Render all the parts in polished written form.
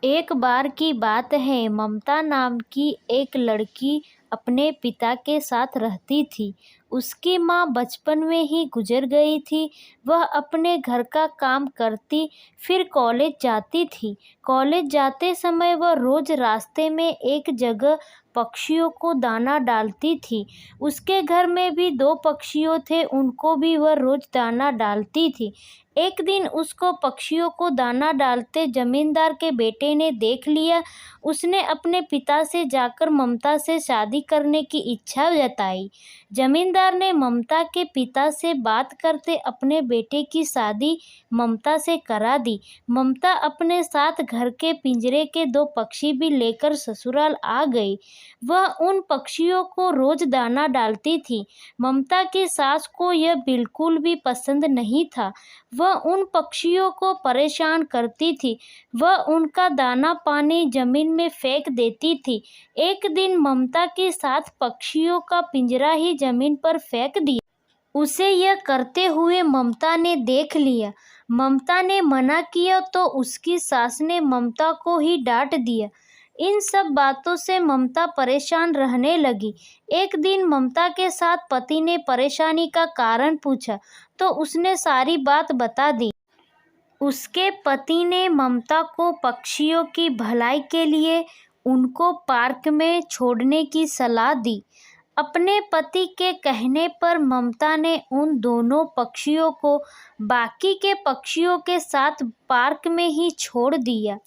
एक बार की बात है, ममता नाम की एक लड़की अपने पिता के साथ रहती थी। उसकी माँ बचपन में ही गुजर गई थी। वह अपने घर का काम करती, फिर कॉलेज जाती थी। कॉलेज जाते समय वह रोज रास्ते में एक जगह पक्षियों को दाना डालती थी। उसके घर में भी 2 पक्षियों थे, उनको भी वह रोज दाना डालती थी। एक दिन उसको पक्षियों को दाना डालते जमींदार के बेटे ने देख लिया। उसने अपने पिता से जाकर ममता से शादी करने की इच्छा जताई। जमींदार ने ममता के पिता से बात करते अपने बेटे की शादी ममता से करा दी। ममता अपने साथ घर के पिंजरे के 2 पक्षी भी लेकर ससुराल आ गई। वह उन पक्षियों को रोज दाना डालती थी। ममता की सास को यह बिल्कुल भी पसंद नहीं था। वह उन पक्षियों को परेशान करती थी। वह उनका दाना पानी जमीन में फेंक देती थी। एक दिन ममता के साथ पक्षियों का पिंजरा ही जमीन पर फेंक दिया। उसे यह करते हुए ममता ने देख लिया। ममता ने मना किया तो उसकी सास ने ममता को ही डांट दिया। इन सब बातों से ममता परेशान रहने लगी। एक दिन ममता के साथ पति ने परेशानी का कारण पूछा तो उसने सारी बात बता दी। उसके पति ने ममता को पक्षियों की भलाई के लिए उनको पार्क में छोड़ने की सलाह दी। अपने पति के कहने पर ममता ने उन दोनों पक्षियों को बाकी के पक्षियों के साथ पार्क में ही छोड़ दिया।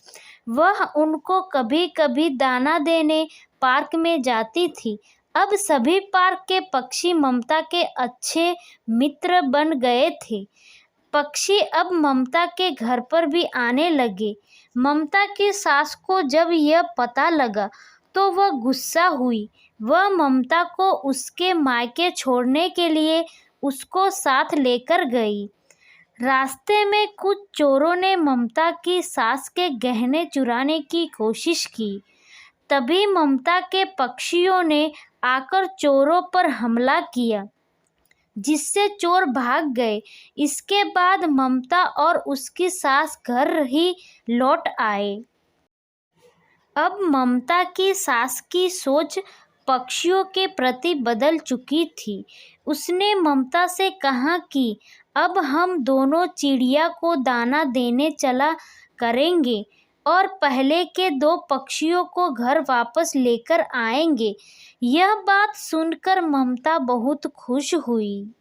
वह उनको कभी कभी दाना देने पार्क में जाती थी। अब सभी पार्क के पक्षी ममता के अच्छे मित्र बन गए थे। पक्षी अब ममता के घर पर भी आने लगे। ममता की सास को जब यह पता लगा तो वह गुस्सा हुई। वह ममता को उसके मायके छोड़ने के लिए उसको साथ लेकर गई। रास्ते में कुछ चोरों ने ममता की सास के गहने चुराने की कोशिश की। तभी ममता के पक्षियों ने आकर चोरों पर हमला किया, जिससे चोर भाग गए। इसके बाद ममता और उसकी सास घर ही लौट आए। अब ममता की सास की सोच पक्षियों के प्रति बदल चुकी थी। उसने ममता से कहा कि अब हम दोनों चिड़िया को दाना देने चला करेंगे और पहले के 2 पक्षियों को घर वापस लेकर आएंगे। यह बात सुनकर ममता बहुत खुश हुई।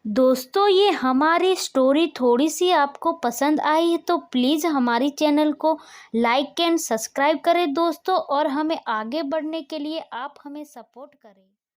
दोस्तों, ये हमारी स्टोरी थोड़ी सी आपको पसंद आई है तो प्लीज़ हमारी चैनल को लाइक एंड सब्सक्राइब करें दोस्तों, और हमें आगे बढ़ने के लिए आप हमें सपोर्ट करें।